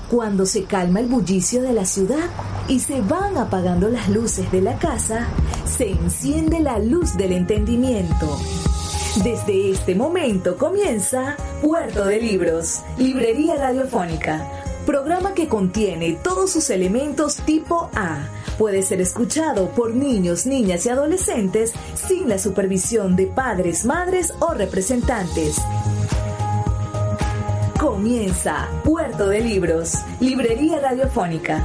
Cuando se calma el bullicio de la ciudad y se van apagando las luces de la casa, se enciende la luz del entendimiento. Desde este momento comienza Puerto de Libros, Librería Radiofónica, programa que contiene todos sus elementos tipo A. Puede ser escuchado por niños, niñas y adolescentes sin la supervisión de padres, madres o representantes. Comienza Puerto de Libros, Librería Radiofónica.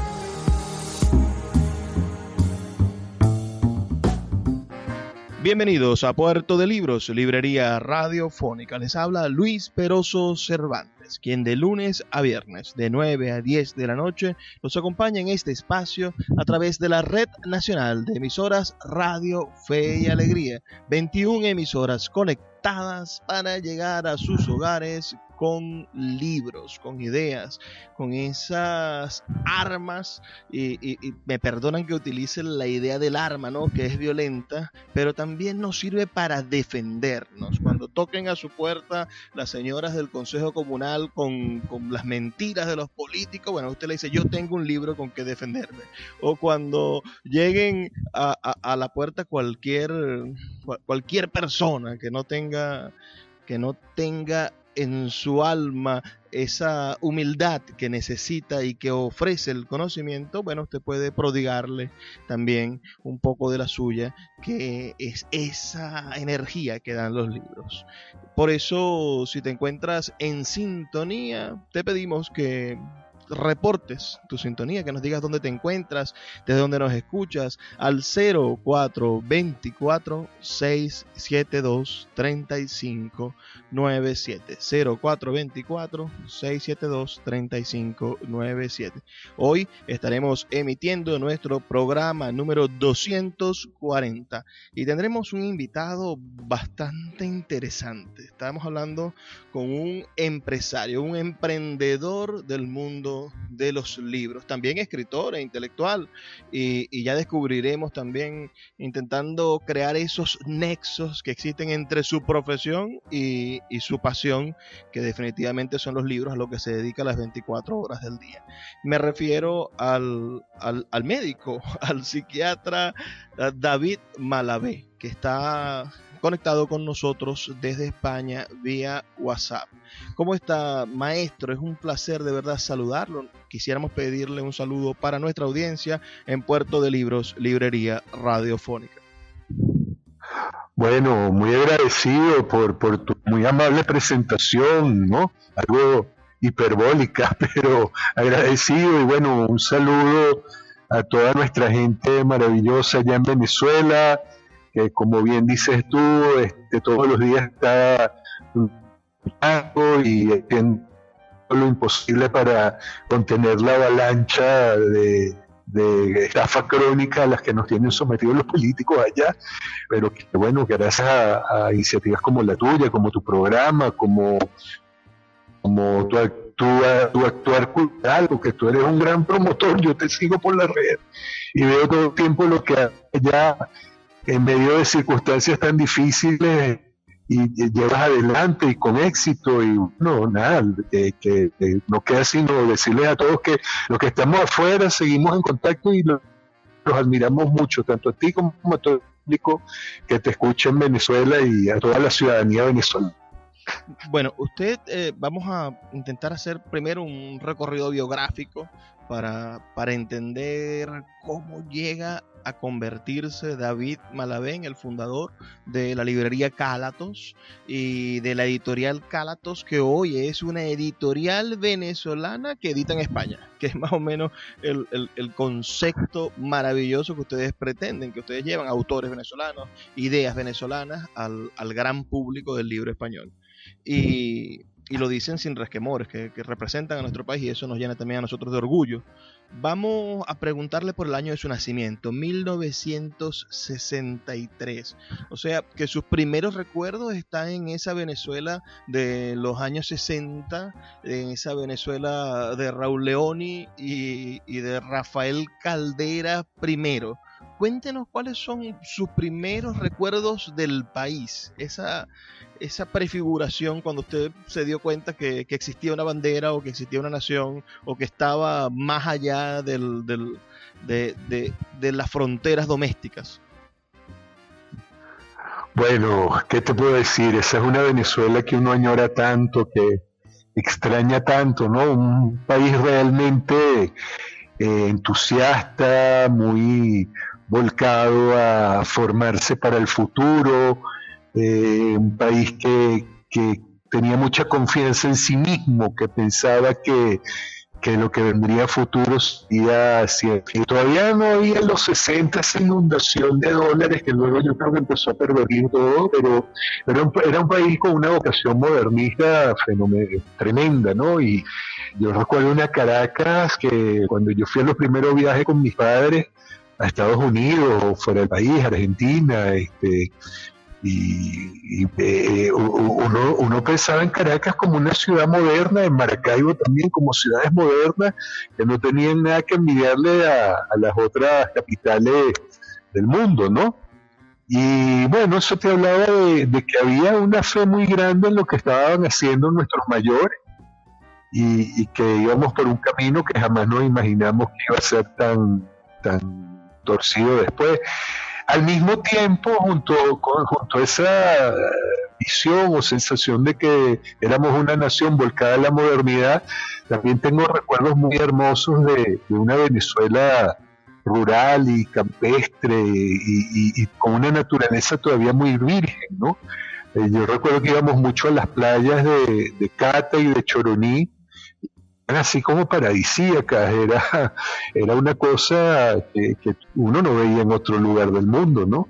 Bienvenidos a Puerto de Libros, Librería Radiofónica. Les habla Luis Peroso Cervantes, quien de lunes a viernes, de 9 a 10 de la noche, nos acompaña en este espacio a través de la Red Nacional de Emisoras Radio Fe y Alegría. 21 emisoras conectadas para llegar a sus hogares con libros, con ideas, con esas armas, y me perdonan que utilicen la idea del arma, ¿no?, que es violenta, pero también nos sirve para defendernos. Cuando toquen a su puerta las señoras del Consejo Comunal con las mentiras de los políticos, bueno, usted le dice, yo tengo un libro con que defenderme. O cuando lleguen a la puerta cualquier persona que no tenga en su alma esa humildad que necesita y que ofrece el conocimiento, bueno, usted puede prodigarle también un poco de la suya, que es esa energía que dan los libros. Por eso, si te encuentras en sintonía, te pedimos que reportes tu sintonía, que nos digas dónde te encuentras, desde dónde nos escuchas, al 0424 672 3597, 0424 672 3597. Hoy estaremos emitiendo nuestro programa número 240 y tendremos un invitado bastante interesante. Estamos hablando con un empresario, un emprendedor del mundo de los libros, también escritor e intelectual, y ya descubriremos también, intentando crear esos nexos que existen entre su profesión y su pasión, que definitivamente son los libros, a lo que se dedica las 24 horas del día. Me refiero al médico, al psiquiatra David Malavé, que está conectado con nosotros desde España vía WhatsApp. ¿Cómo está, maestro? Es un placer de verdad saludarlo. Quisiéramos pedirle un saludo para nuestra audiencia en Puerto de Libros, Librería Radiofónica. Bueno, muy agradecido por tu muy amable presentación, ¿no? Algo hiperbólica, pero agradecido, y bueno, un saludo a toda nuestra gente maravillosa allá en Venezuela, que como bien dices tú, todos los días está luchando y haciendo lo imposible para contener la avalancha de estafa crónica a las que nos tienen sometidos los políticos allá, pero que bueno, gracias a iniciativas como la tuya, como tu programa, como tu actuar cultural, porque tú eres un gran promotor, yo te sigo por la red y veo todo el tiempo lo que allá en medio de circunstancias tan difíciles y llevas adelante y con éxito, y no, nada, que no queda sino decirles a todos que los que estamos afuera seguimos en contacto y los admiramos mucho, tanto a ti como a todo el público que te escucha en Venezuela y a toda la ciudadanía venezolana. Bueno, vamos a intentar hacer primero un recorrido biográfico para entender cómo llega a convertirse David Malavé en el fundador de la librería Cálatos y de la editorial Cálatos, que hoy es una editorial venezolana que edita en España, que es más o menos el concepto maravilloso que ustedes pretenden, que ustedes llevan autores venezolanos, ideas venezolanas al gran público del libro español. Y lo dicen sin resquemores, que representan a nuestro país, y eso nos llena también a nosotros de orgullo. Vamos a preguntarle por el año de su nacimiento, 1963. O sea, que sus primeros recuerdos están en esa Venezuela de los años 60, en esa Venezuela de Raúl Leoni y de Rafael Caldera primero. cuéntenos cuáles son sus primeros recuerdos del país, esa prefiguración cuando usted se dio cuenta que existía una bandera o que existía una nación o que estaba más allá de las fronteras domésticas. Bueno, ¿qué te puedo decir? Esa es una Venezuela que uno añora tanto, que extraña tanto, ¿no? Un país realmente entusiasta, muy volcado a formarse para el futuro, un país que tenía mucha confianza en sí mismo, que pensaba que lo que vendría a futuro sería cierto. Y todavía no había en los 60 esa inundación de dólares que luego yo creo que empezó a pervertir todo, pero era un país con una vocación modernista tremenda, ¿no? Y yo recuerdo una Caracas que cuando yo fui a los primeros viajes con mis padres a Estados Unidos o fuera del país, Argentina, uno pensaba en Caracas como una ciudad moderna, en Maracaibo también como ciudades modernas que no tenían nada que envidiarle a las otras capitales del mundo, ¿no? Y bueno, eso te hablaba de que había una fe muy grande en lo que estaban haciendo nuestros mayores y que íbamos por un camino que jamás nos imaginamos que iba a ser tan torcido después. Al mismo tiempo, junto a esa visión o sensación de que éramos una nación volcada a la modernidad, también tengo recuerdos muy hermosos de una Venezuela rural y campestre y con una naturaleza todavía muy virgen, ¿no? Yo recuerdo que íbamos mucho a las playas de Cata y de Choroní, así como paradisíacas, era una cosa que uno no veía en otro lugar del mundo, ¿no?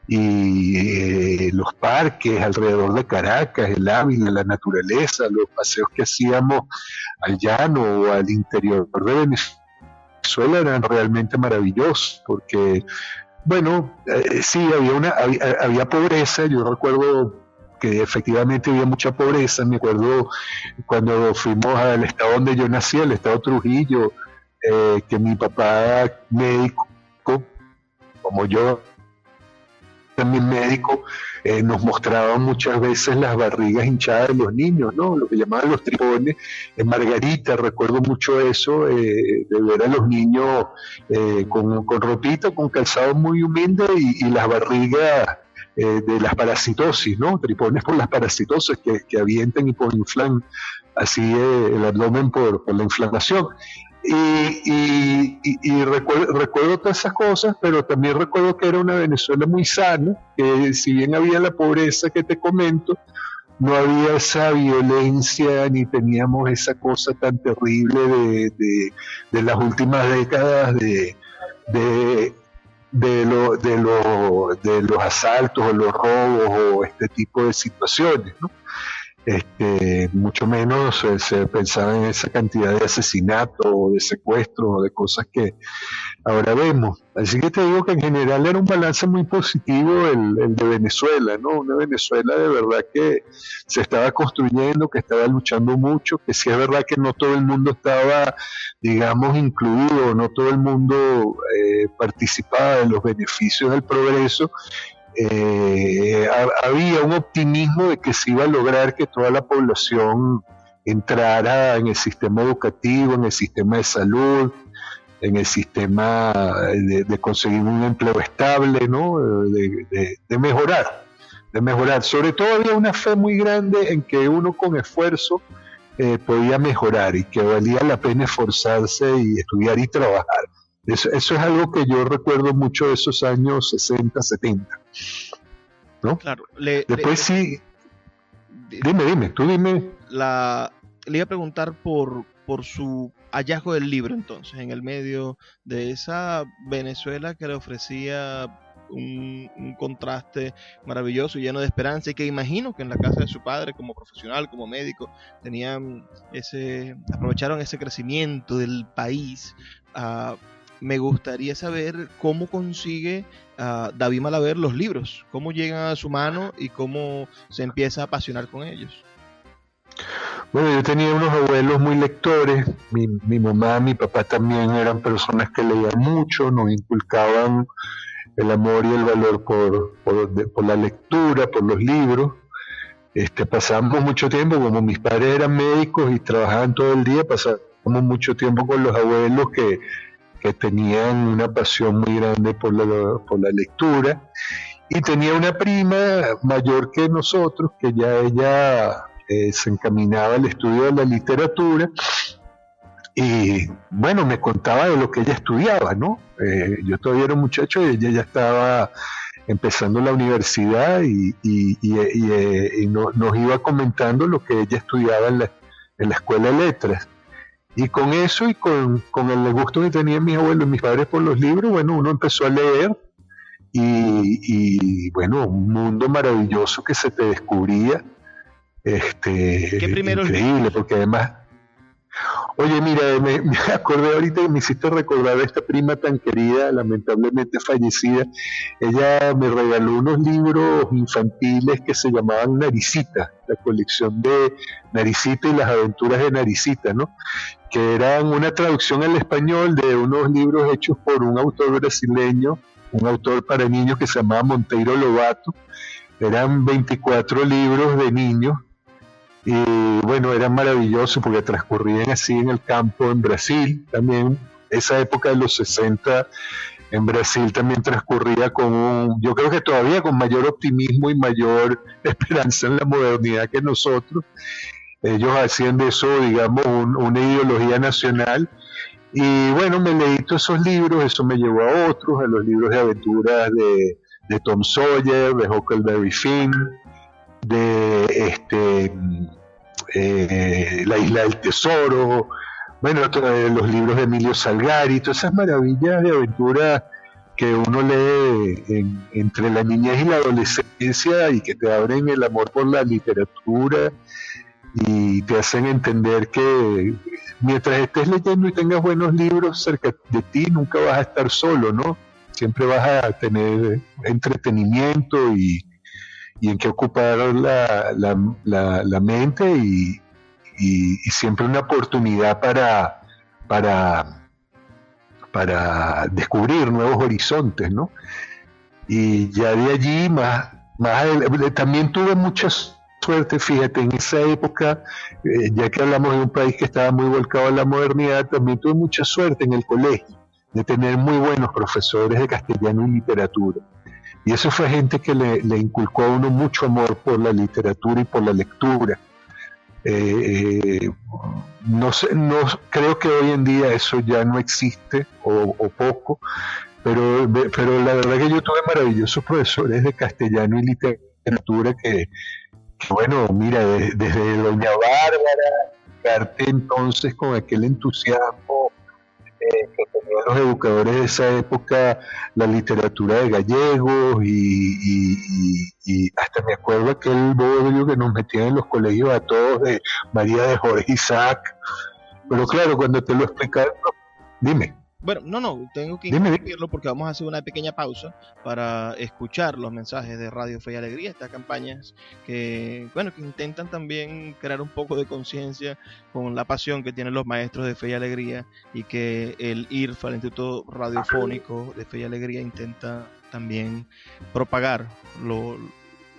Y los parques alrededor de Caracas, el Ávila, la naturaleza, los paseos que hacíamos al llano o al interior de Venezuela eran realmente maravillosos, porque, bueno, sí, había pobreza. Yo recuerdo que efectivamente había mucha pobreza. Me acuerdo cuando fuimos al estado donde yo nací, el estado Trujillo, que mi papá médico, como yo también médico, nos mostraba muchas veces las barrigas hinchadas de los niños, ¿no? Lo que llamaban los tripones. En Margarita recuerdo mucho eso, de ver a los niños con ropita, con calzado muy humilde y las barrigas de las parasitosis, ¿no? Tripones por las parasitosis que avientan y por inflan así el abdomen por la inflamación. Y recuerdo todas esas cosas, pero también recuerdo que era una Venezuela muy sana, que si bien había la pobreza que te comento, no había esa violencia ni teníamos esa cosa tan terrible de las últimas décadas de los asaltos o los robos o este tipo de situaciones, ¿no? Mucho menos se pensaba en esa cantidad de asesinatos o de secuestros o de cosas que ahora vemos. Así que te digo que en general era un balance muy positivo el de Venezuela, ¿no? Una Venezuela de verdad que se estaba construyendo, que estaba luchando mucho, que sí es verdad que no todo el mundo estaba, digamos, incluido, no todo el mundo participaba de los beneficios del progreso. Había un optimismo de que se iba a lograr que toda la población entrara en el sistema educativo, en el sistema de salud, en el sistema de conseguir un empleo estable, ¿no? De mejorar. Sobre todo había una fe muy grande en que uno con esfuerzo podía mejorar y que valía la pena esforzarse y estudiar y trabajar. Eso es algo que yo recuerdo mucho de esos años 60, 70, ¿no? Claro. Después sí. Dime, tú dime. Le iba a preguntar por su hallazgo del libro, entonces, en el medio de esa Venezuela que le ofrecía un contraste maravilloso y lleno de esperanza, y que imagino que en la casa de su padre, como profesional, como médico, aprovecharon ese crecimiento del país. Me gustaría saber cómo consigue David Malaver los libros, cómo llegan a su mano y cómo se empieza a apasionar con ellos. Bueno, yo tenía unos abuelos muy lectores, mi mamá, mi papá también eran personas que leían mucho, nos inculcaban el amor y el valor por la lectura, por los libros. Pasamos mucho tiempo, como mis padres eran médicos y trabajaban todo el día, pasamos mucho tiempo con los abuelos que tenían una pasión muy grande por la lectura. Y tenía una prima mayor que nosotros, que ya ella se encaminaba al estudio de la literatura, y bueno, me contaba de lo que ella estudiaba, ¿no? Yo todavía era un muchacho y ella ya estaba empezando la universidad y nos iba comentando lo que ella estudiaba en la escuela de letras. Y con eso y con el gusto que tenían mis abuelos y mis padres por los libros, bueno, uno empezó a leer y bueno, un mundo maravilloso que se te descubría. ¿Qué primeros increíble, libros? Porque además, oye, mira, me acordé ahorita y me hiciste recordar a esta prima tan querida, lamentablemente fallecida. Ella me regaló unos libros infantiles que se llamaban Naricita, la colección de Naricita y las aventuras de Naricita, ¿no? Que eran una traducción al español de unos libros hechos por un autor brasileño, un autor para niños que se llamaba Monteiro Lobato. Eran 24 libros de niños. Y bueno, eran maravillosos porque transcurrían así en el campo en Brasil. También esa época de los 60 en Brasil también transcurría yo creo que todavía con mayor optimismo y mayor esperanza en la modernidad que nosotros. Ellos hacían de eso, digamos, una ideología nacional. Y bueno, me leí todos esos libros, eso me llevó a otros, a los libros de aventuras de Tom Sawyer, de Huckleberry Finn, de La Isla del Tesoro, bueno, los libros de Emilio Salgari, todas esas maravillas de aventuras que uno lee entre la niñez y la adolescencia y que te abren el amor por la literatura y te hacen entender que mientras estés leyendo y tengas buenos libros cerca de ti, nunca vas a estar solo, ¿no? Siempre vas a tener entretenimiento y en qué ocupar la mente y siempre una oportunidad para descubrir nuevos horizontes, ¿no? Y ya de allí también tuve muchas suerte, fíjate, en esa época, ya que hablamos de un país que estaba muy volcado a la modernidad, también tuve mucha suerte en el colegio de tener muy buenos profesores de castellano y literatura. Y eso fue gente que le inculcó a uno mucho amor por la literatura y por la lectura. No creo que hoy en día eso ya no existe o poco, pero la verdad que yo tuve maravillosos profesores de castellano y literatura que bueno, mira, desde doña Bárbara, Carte entonces con aquel entusiasmo que tenían los educadores de esa época, la literatura de gallegos y hasta me acuerdo aquel bodrio que nos metían en los colegios a todos de María de Jorge Isaac, pero claro, cuando te lo explicaron, dime. Bueno, no, tengo que interrumpirlo porque vamos a hacer una pequeña pausa para escuchar los mensajes de Radio Fe y Alegría, estas campañas que intentan también crear un poco de conciencia con la pasión que tienen los maestros de Fe y Alegría y que el IRFA, el Instituto Radiofónico de Fe y Alegría, intenta también propagar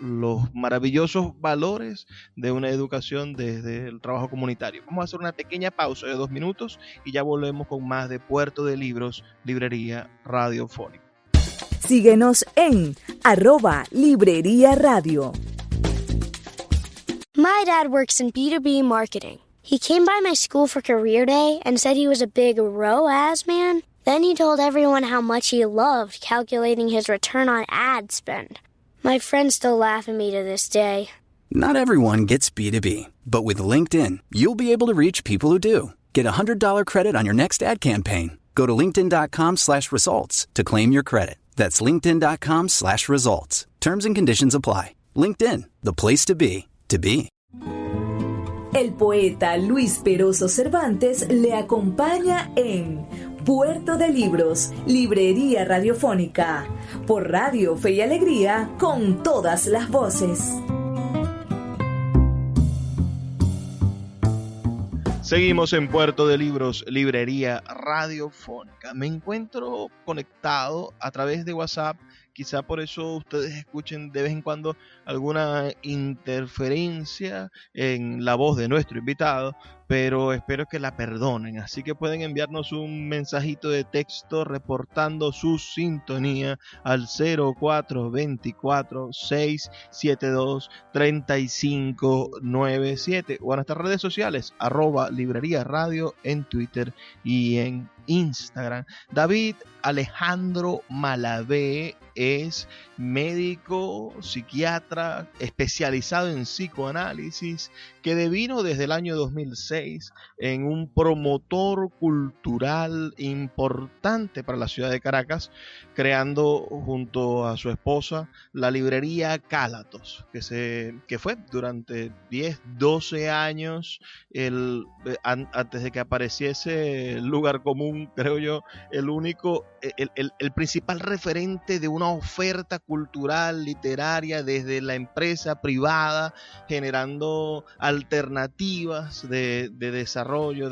los maravillosos valores de una educación desde el trabajo comunitario. Vamos a hacer una pequeña pausa de 2 minutos y ya volvemos con más de Puerto de Libros, Librería Radiofónica. Síguenos en @Librería Radio. My dad works in B2B marketing. He came by my school for career day and said he was a big ROAS man. Then he told everyone how much he loved calculating his return on ad spend. My friends still laugh at me to this day. Not everyone gets B2B, but with LinkedIn, you'll be able to reach people who do. Get a $100 credit on your next ad campaign. Go to linkedin.com/results to claim your credit. That's linkedin.com/results. Terms and conditions apply. LinkedIn, the place to be, to be. El poeta Luis Peroso Cervantes le acompaña en Puerto de Libros, Librería Radiofónica, por Radio Fe y Alegría, con todas las voces. Seguimos en Puerto de Libros, librería radiofónica. Me encuentro conectado a través de WhatsApp. Quizá por eso ustedes escuchen de vez en cuando alguna interferencia en la voz de nuestro invitado, pero espero que la perdonen. Así que pueden enviarnos un mensajito de texto reportando su sintonía al 0424-672-3597 o a nuestras redes sociales, @librería radio en Twitter y en Instagram. David Alejandro Malavé es médico, psiquiatra, especializado en psicoanálisis, que devino desde el año 2006 en un promotor cultural importante para la ciudad de Caracas, creando junto a su esposa la librería Cálatos, que fue durante 10, 12 años, antes de que apareciese el lugar común, creo yo, el principal referente de una oferta cultural, literaria, desde la empresa privada, generando alternativas de desarrollo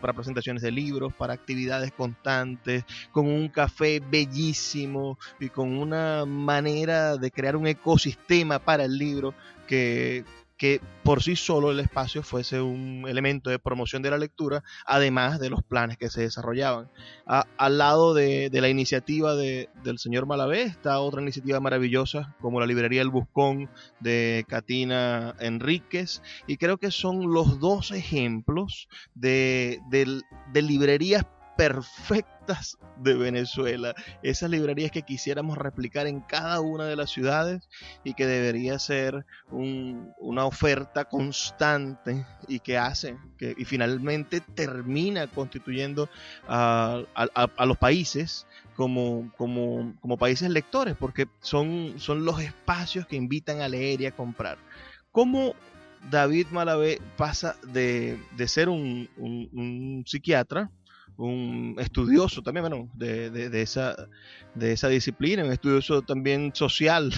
para presentaciones de libros, para actividades constantes, con un café bellísimo y con una manera de crear un ecosistema para el libro que por sí solo el espacio fuese un elemento de promoción de la lectura, además de los planes que se desarrollaban. Al lado de la iniciativa del señor Malavé está otra iniciativa maravillosa como la librería El Buscón de Catina Enríquez, y creo que son los dos ejemplos de librerías perfectas de Venezuela, esas librerías que quisiéramos replicar en cada una de las ciudades y que debería ser una oferta constante y y finalmente termina constituyendo a los países como países lectores, porque son los espacios que invitan a leer y a comprar. ¿Cómo David Malavé pasa de ser un psiquiatra, un estudioso también, bueno, de esa disciplina, un estudioso también social,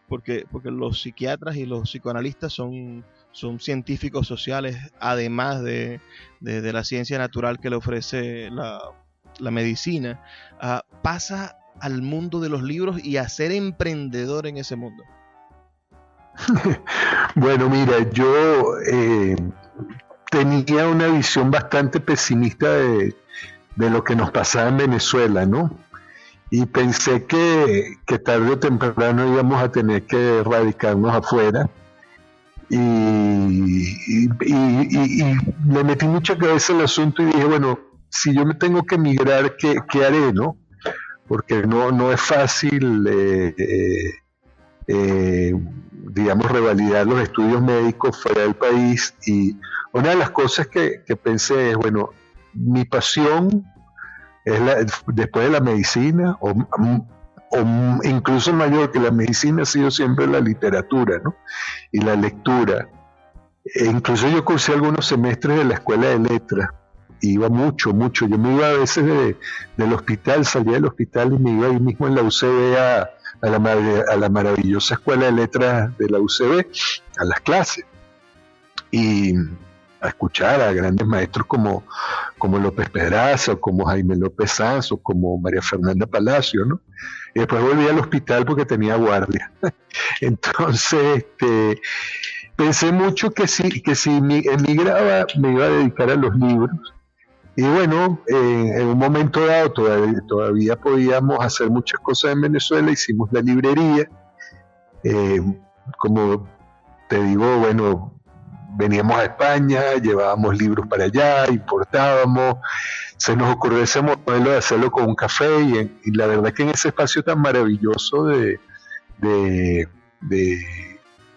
porque los psiquiatras y los psicoanalistas son científicos sociales, además de la ciencia natural que le ofrece la medicina, pasa al mundo de los libros y a ser emprendedor en ese mundo? Bueno, mira, yo tenía una visión bastante pesimista de lo que nos pasaba en Venezuela, ¿no? Y pensé que tarde o temprano íbamos a tener que radicarnos afuera. Y le metí mucha cabeza al asunto y dije, bueno, si yo me tengo que emigrar, ¿qué haré, no? Porque no es fácil, digamos, revalidar los estudios médicos fuera del país. Y una de las cosas que pensé es, bueno, mi pasión es después de la medicina, o incluso mayor que la medicina, ha sido siempre la literatura, ¿no? Y la lectura. Incluso yo cursé algunos semestres de la escuela de letras, iba mucho, yo me iba a veces del hospital, salía del hospital y me iba ahí mismo en la UCB a la maravillosa escuela de letras de la UCB, a las clases, y a escuchar a grandes maestros como López Pedraza, o como Jaime López Sanz, o como María Fernanda Palacio, ¿no? Y después volví al hospital porque tenía guardia. Entonces, pensé mucho que si emigraba me iba a dedicar a los libros. Y bueno, en un momento dado todavía podíamos hacer muchas cosas en Venezuela. Hicimos la librería, como te digo, bueno, veníamos a España, llevábamos libros para allá, importábamos. Se nos ocurrió ese modelo de hacerlo con un café, y la verdad que en ese espacio tan maravilloso de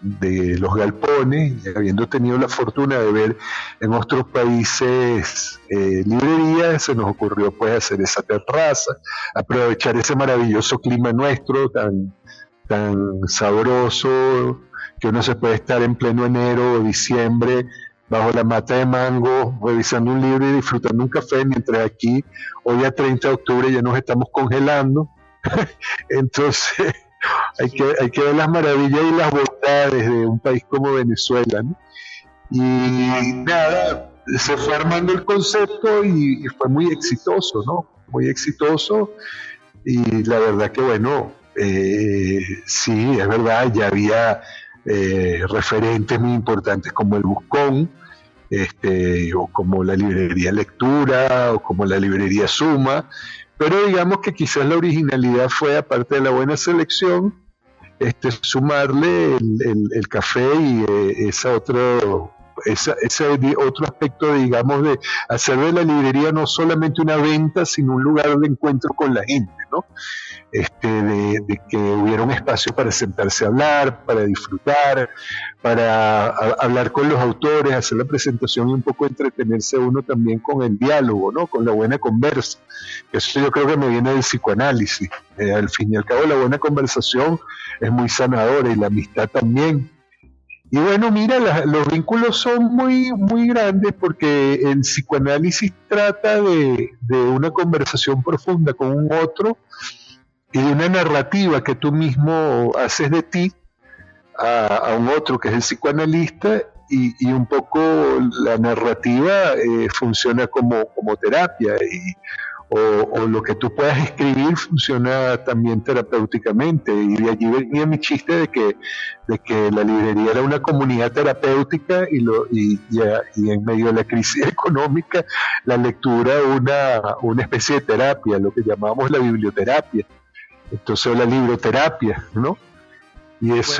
los galpones, habiendo tenido la fortuna de ver en otros países librerías, se nos ocurrió pues hacer esa terraza, aprovechar ese maravilloso clima nuestro tan sabroso, que uno se puede estar en pleno enero o diciembre bajo la mata de mango revisando un libro y disfrutando un café, mientras aquí hoy a 30 de octubre ya nos estamos congelando. Entonces hay que ver las maravillas y las bondades de un país como Venezuela, ¿no? Y nada, se fue armando el concepto y fue muy exitoso, ¿no? Muy exitoso, y la verdad que bueno, sí, es verdad, ya había referentes muy importantes como el Buscón, o como la librería Lectura, o como la librería Suma, pero digamos que quizás la originalidad fue, aparte de la buena selección, sumarle el café y ese otro aspecto, digamos, de hacer de la librería no solamente una venta, sino un lugar de encuentro con la gente, ¿no? De que hubiera un espacio para sentarse a hablar, para disfrutar, para hablar con los autores, hacer la presentación y un poco entretenerse uno también con el diálogo, ¿no? Con la buena conversa. Eso yo creo que me viene del psicoanálisis. Al fin y al cabo, la buena conversación es muy sanadora, y la amistad también. Y bueno, mira, los vínculos son muy, muy grandes, porque el psicoanálisis trata de una conversación profunda con un otro, y de una narrativa que tú mismo haces de ti a un otro que es el psicoanalista, y un poco la narrativa funciona como terapia, o lo que tú puedas escribir funciona también terapéuticamente, y de allí venía mi chiste de que la librería era una comunidad terapéutica, y en medio de la crisis económica la lectura una especie de terapia, lo que llamamos la biblioterapia, entonces la libroterapia, ¿no? Y esas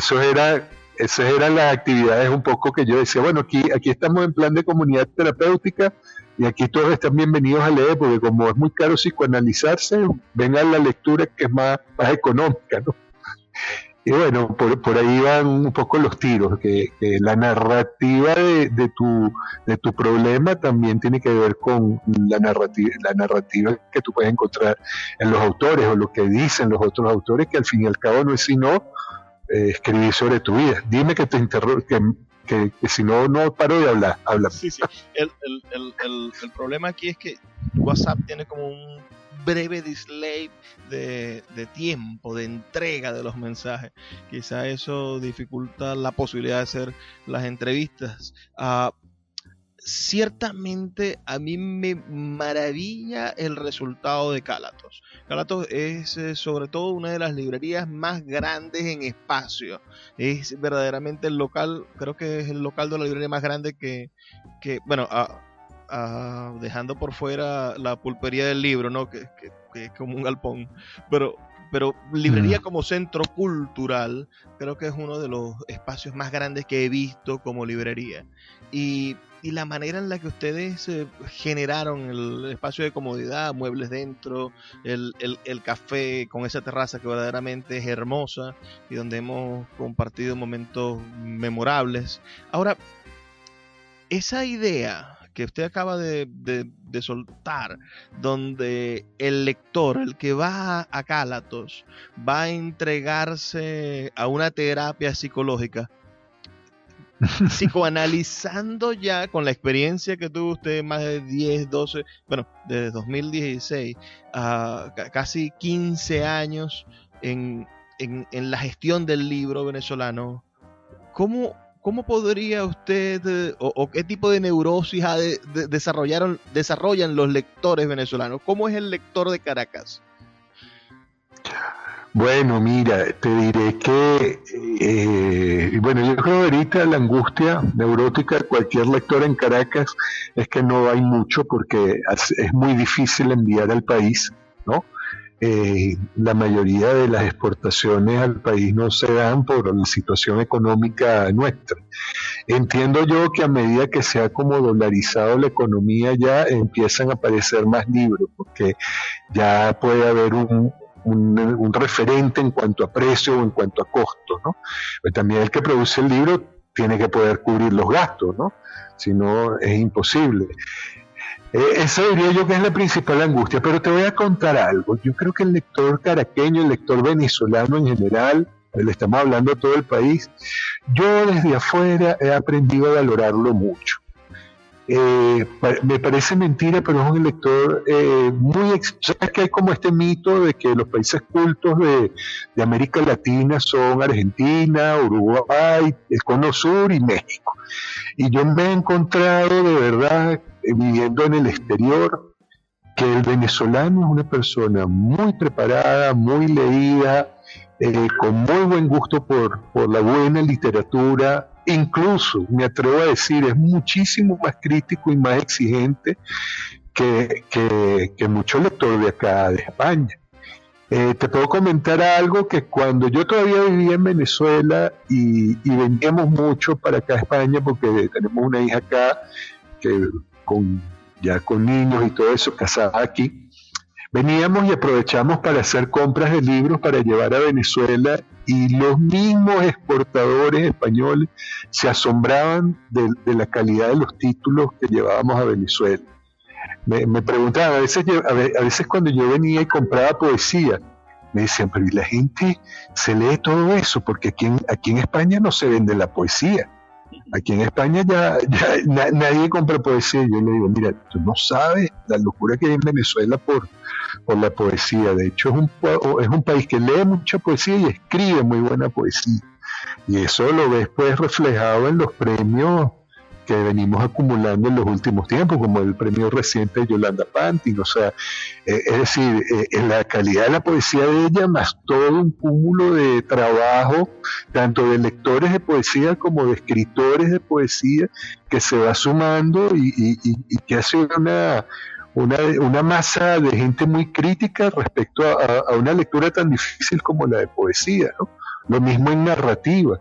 eran las actividades un poco que yo decía, bueno, aquí estamos en plan de comunidad terapéutica, y aquí todos están bienvenidos a leer, porque como es muy caro psicoanalizarse, vengan la lectura que es más económica, ¿no? Y bueno, por ahí van un poco los tiros, que la narrativa de tu problema también tiene que ver con la narrativa que tú puedes encontrar en los autores, o lo que dicen los otros autores, que al fin y al cabo no es sino escribir sobre tu vida. Dime que te interrumpo, que si no paro de hablar. Sí. El problema aquí es que WhatsApp tiene como un breve delay de tiempo, de entrega de los mensajes. Quizá eso dificulta la posibilidad de hacer las entrevistas. Ciertamente a mí me maravilla el resultado de Cálatos. Cálatos es sobre todo una de las librerías más grandes en espacio. Es verdaderamente el local, creo que es el local de la librería más grande que bueno, dejando por fuera la pulpería del libro, ¿no? Que es como un galpón, pero librería como centro cultural, creo que es uno de los espacios más grandes que he visto como librería. Y la manera en la que ustedes generaron el espacio de comodidad, muebles dentro, el café con esa terraza que verdaderamente es hermosa, y donde hemos compartido momentos memorables. Ahora, esa idea que usted acaba de soltar, donde el lector, el que va a Cálatos, va a entregarse a una terapia psicológica, psicoanalizando ya con la experiencia que tuvo usted, más de 10, 12, bueno, desde 2016 a casi 15 años en la gestión del libro venezolano. ¿Cómo podría usted, o qué tipo de neurosis desarrollan los lectores venezolanos? ¿Cómo es el lector de Caracas? Bueno, mira, te diré que, bueno, yo creo que ahorita la angustia neurótica de cualquier lector en Caracas es que no hay mucho, porque es muy difícil enviar al país, ¿no? La mayoría de las exportaciones al país no se dan por la situación económica nuestra. Entiendo yo que a medida que se ha como dolarizado la economía, ya empiezan a aparecer más libros, porque ya puede haber un referente en cuanto a precio o en cuanto a costo, ¿no? Pero también el que produce el libro tiene que poder cubrir los gastos, ¿no? Si no, es imposible. Esa diría yo que es la principal angustia, pero te voy a contar algo. Yo creo que el lector caraqueño, el lector venezolano en general, le estamos hablando a todo el país, yo desde afuera he aprendido a valorarlo mucho. Me parece mentira, pero es un lector ¿sabes que hay como este mito de que los países cultos de América Latina son Argentina, Uruguay, el Cono Sur y México? Y yo me he encontrado de verdad, viviendo en el exterior, que el venezolano es una persona muy preparada, muy leída, con muy buen gusto por la buena literatura. Incluso, me atrevo a decir, es muchísimo más crítico y más exigente que muchos lectores de acá, de España. Te puedo comentar algo, que cuando yo todavía vivía en Venezuela y vendíamos mucho para acá a España, porque tenemos una hija acá que ya con niños y todo eso, casada aquí, veníamos y aprovechamos para hacer compras de libros para llevar a Venezuela, y los mismos exportadores españoles se asombraban de la calidad de los títulos que llevábamos a Venezuela. Me preguntaban, a veces cuando yo venía y compraba poesía, me decían, pero ¿y la gente se lee todo eso? Porque aquí en España no se vende la poesía. Aquí en España ya nadie compra poesía. Yo le digo, mira, tú no sabes la locura que hay en Venezuela por la poesía. De hecho, es un país que lee mucha poesía y escribe muy buena poesía. Y eso lo ves pues reflejado en los premios que venimos acumulando en los últimos tiempos, como el premio reciente de Yolanda Pantin. O sea, es decir, en la calidad de la poesía de ella, más todo un cúmulo de trabajo, tanto de lectores de poesía como de escritores de poesía, que se va sumando y que hace una masa de gente muy crítica respecto a una lectura tan difícil como la de poesía, ¿no? Lo mismo en narrativa.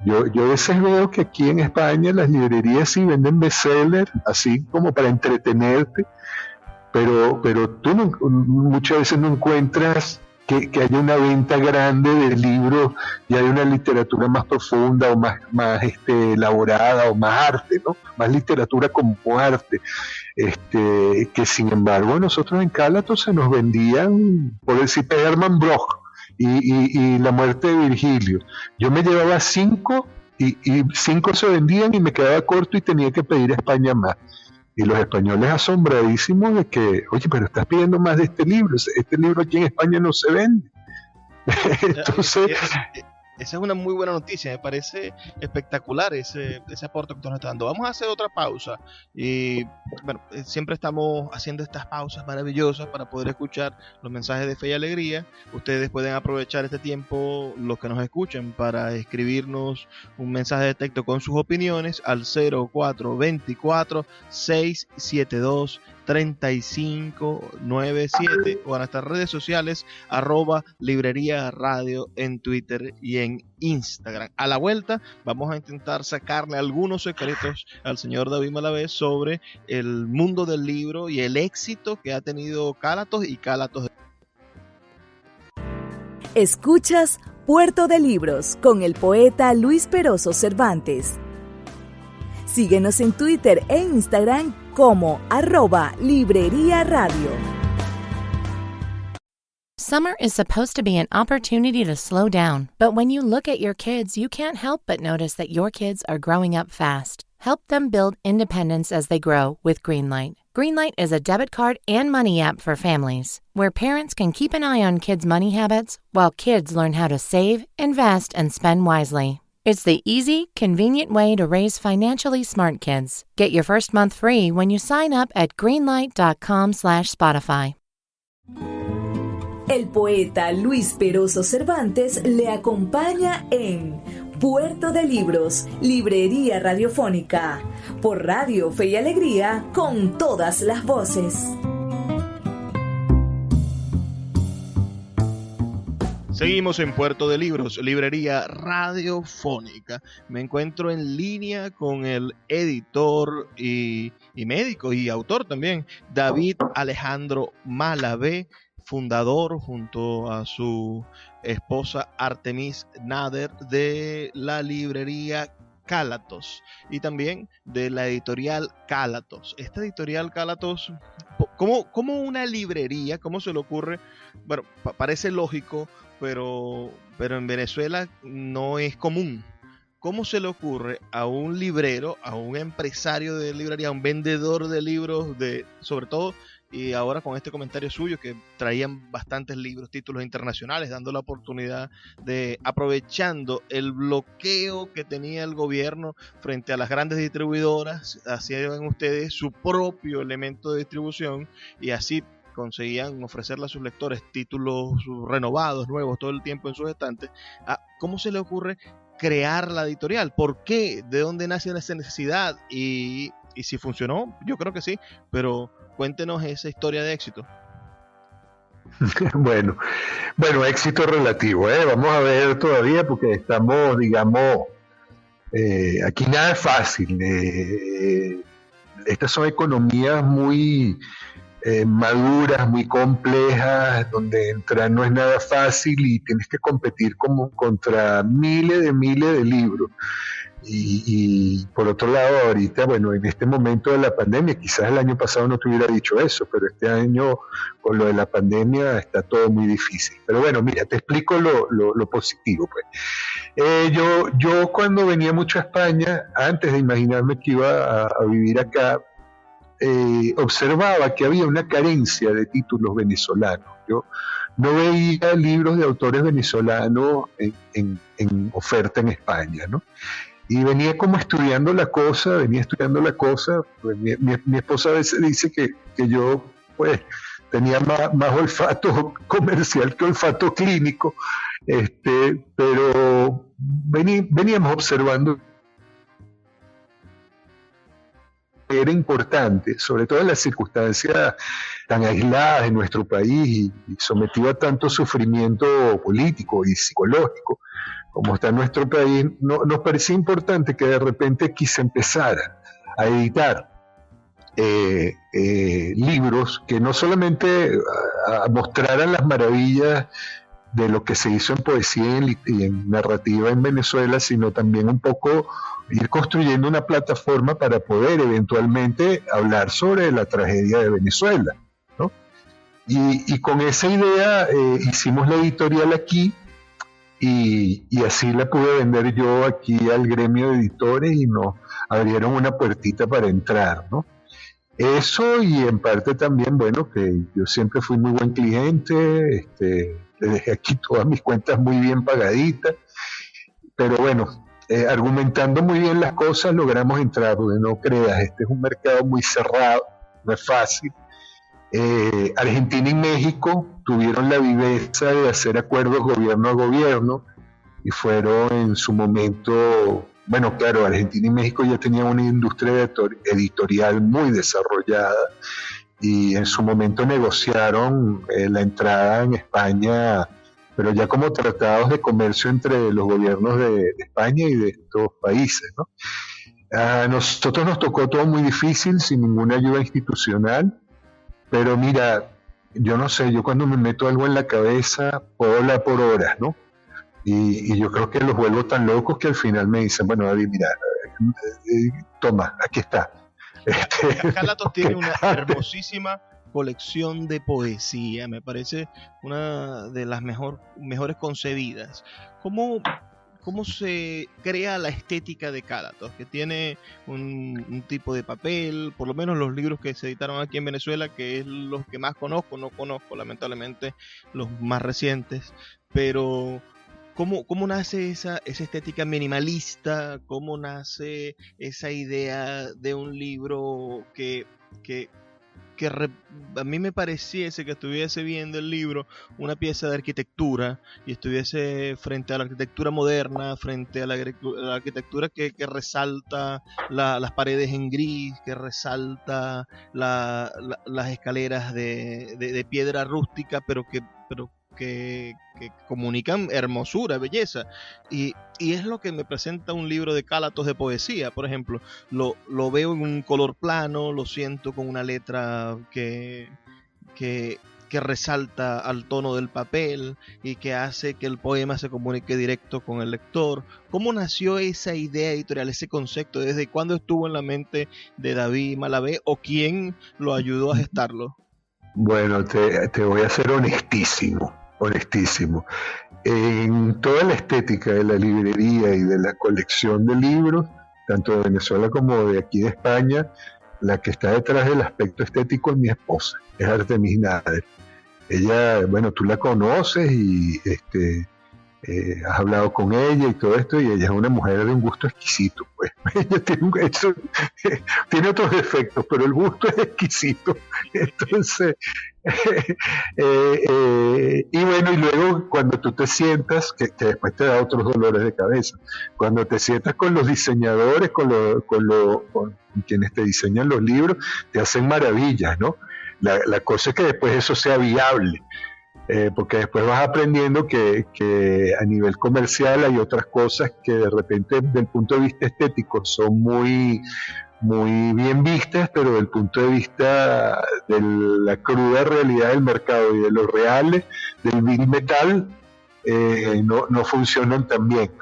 Yo a veces veo que aquí en España las librerías sí venden bestsellers, así como para entretenerte, pero tú muchas veces no encuentras que haya una venta grande de libros ya de una literatura más profunda o más elaborada, o más arte, ¿no? Más literatura como arte. Que sin embargo nosotros en Cálato se nos vendían, por decir, Hermann Broch y La muerte de Virgilio. Yo me llevaba 5 y 5 se vendían y me quedaba corto y tenía que pedir a España más. Y los españoles asombradísimos de que, oye, pero estás pidiendo más de este libro aquí en España no se vende. Entonces... Esa es una muy buena noticia, me parece espectacular ese aporte que tú nos estás dando. Vamos a hacer otra pausa y bueno, siempre estamos haciendo estas pausas maravillosas para poder escuchar los mensajes de fe y alegría. Ustedes pueden aprovechar este tiempo, los que nos escuchen, para escribirnos un mensaje de texto con sus opiniones al 0424-672-3597 o a nuestras redes sociales @librería radio en Twitter y en Instagram. A la vuelta vamos a intentar sacarle algunos secretos al señor David Malavé sobre el mundo del libro y el éxito que ha tenido Cálatos y Cálatos. Escuchas Puerto de Libros con el poeta Luis Peroso Cervantes. Síguenos en Twitter e Instagram como @librería radio. Summer is supposed to be an opportunity to slow down, but when you look at your kids, you can't help but notice that your kids are growing up fast. Help them build independence as they grow with Greenlight. Greenlight is a debit card and money app for families, where parents can keep an eye on kids' money habits while kids learn how to save, invest, and spend wisely. It's the easy, convenient way to raise financially smart kids. Get your first month free when you sign up at greenlight.com/Spotify. El poeta Luis Peroso Cervantes le acompaña en Puerto de Libros, Librería Radiofónica, por Radio Fe y Alegría, con todas las voces. Seguimos en Puerto de Libros, Librería Radiofónica. Me encuentro en línea con el editor y médico y autor también, David Alejandro Malavé, fundador junto a su esposa Artemis Nader de la librería Cálatos y también de la editorial Cálatos. Esta editorial Cálatos, ¿cómo una librería? ¿Cómo se le ocurre? Bueno, parece lógico, pero en Venezuela no es común. ¿cómo se le ocurre a un librero, a un empresario de librería, a un vendedor de libros, sobre todo, y ahora con este comentario suyo, que traían bastantes libros, títulos internacionales, dando la oportunidad de, aprovechando el bloqueo que tenía el gobierno frente a las grandes distribuidoras, hacían ustedes su propio elemento de distribución y así conseguían ofrecerle a sus lectores títulos renovados, nuevos, todo el tiempo en sus estantes? ¿Cómo se le ocurre crear la editorial? ¿Por qué? ¿De dónde nace esa necesidad? Y si funcionó, yo creo que sí, pero cuéntenos esa historia de éxito. Bueno, éxito relativo, vamos a ver todavía, porque estamos, digamos, aquí nada es fácil. Estas son economías muy maduras, muy complejas, donde entrar no es nada fácil y tienes que competir como contra miles de libros. Y por otro lado, ahorita, bueno, en este momento de la pandemia, quizás el año pasado no te hubiera dicho eso, pero este año con lo de la pandemia está todo muy difícil. Pero bueno, mira, te explico lo positivo, pues. Yo cuando venía mucho a España, antes de imaginarme que iba a vivir acá, observaba que había una carencia de títulos venezolanos. Yo no veía libros de autores venezolanos en oferta en España, ¿no? Y venía como estudiando la cosa. Pues mi esposa a veces dice que yo pues tenía más olfato comercial que olfato clínico, pero veníamos observando. Era importante, sobre todo en las circunstancias tan aisladas de nuestro país y sometido a tanto sufrimiento político y psicológico como está en nuestro país, nos parecía importante que de repente aquí se empezara a editar libros que no solamente mostraran las maravillas de lo que se hizo en poesía y en narrativa en Venezuela, sino también un poco ir construyendo una plataforma para poder eventualmente hablar sobre la tragedia de Venezuela, ¿no? Y con esa idea hicimos la editorial aquí y así la pude vender yo aquí al gremio de editores y nos abrieron una puertita para entrar, ¿no? Eso, y en parte también, bueno, que yo siempre fui muy buen cliente, le dejé aquí todas mis cuentas muy bien pagaditas, pero bueno, argumentando muy bien las cosas logramos entrar, porque no creas, este es un mercado muy cerrado, no es fácil. Argentina y México tuvieron la viveza de hacer acuerdos gobierno a gobierno y fueron en su momento, bueno, claro, Argentina y México ya tenían una industria editorial muy desarrollada y en su momento negociaron la entrada en España, pero ya como tratados de comercio entre los gobiernos de España y de estos países, ¿no? A nosotros nos tocó todo muy difícil, sin ninguna ayuda institucional, pero mira, yo no sé, yo cuando me meto algo en la cabeza puedo hablar por horas, ¿no? Y yo creo que los vuelvo tan locos que al final me dicen, bueno, David, mira, toma, aquí está. Cálatos tiene una hermosísima colección de poesía, me parece una de las mejores concebidas. ¿Cómo se crea la estética de Cálatos? Que tiene un tipo de papel, por lo menos los libros que se editaron aquí en Venezuela, que es los que más conozco, no conozco lamentablemente los más recientes, pero ¿cómo nace esa estética minimalista? ¿Cómo nace esa idea de un libro que a mí me pareciese que estuviese viendo el libro una pieza de arquitectura y estuviese frente a la arquitectura moderna, frente a la arquitectura que resalta las paredes en gris, que resalta las escaleras de piedra rústica, pero que comunican hermosura, belleza, y es lo que me presenta un libro de Cálatos de poesía. Por ejemplo, lo veo en un color plano, lo siento con una letra que resalta al tono del papel y que hace que el poema se comunique directo con el lector. ¿Cómo nació esa idea editorial, ese concepto? ¿Desde cuándo estuvo en la mente de David Malavé o quién lo ayudó a gestarlo? Bueno, te voy a ser honestísimo. honestísimo. En toda la estética de la librería y de la colección de libros, tanto de Venezuela como de aquí de España, la que está detrás del aspecto estético es mi esposa, es Artemis Nader. Ella, bueno, tú la conoces y has hablado con ella y todo esto, y ella es una mujer de un gusto exquisito, pues. Ella tiene otros defectos, pero el gusto es exquisito. Entonces, y bueno, y luego cuando tú te sientas, que después te da otros dolores de cabeza, cuando te sientas con los diseñadores, con quienes te diseñan los libros, te hacen maravillas, ¿no? La cosa es que después eso sea viable. Porque después vas aprendiendo que a nivel comercial hay otras cosas que de repente desde el punto de vista estético son muy, muy bien vistas, pero desde el punto de vista de la cruda realidad del mercado y de los reales del Big Metal no funcionan tan bien.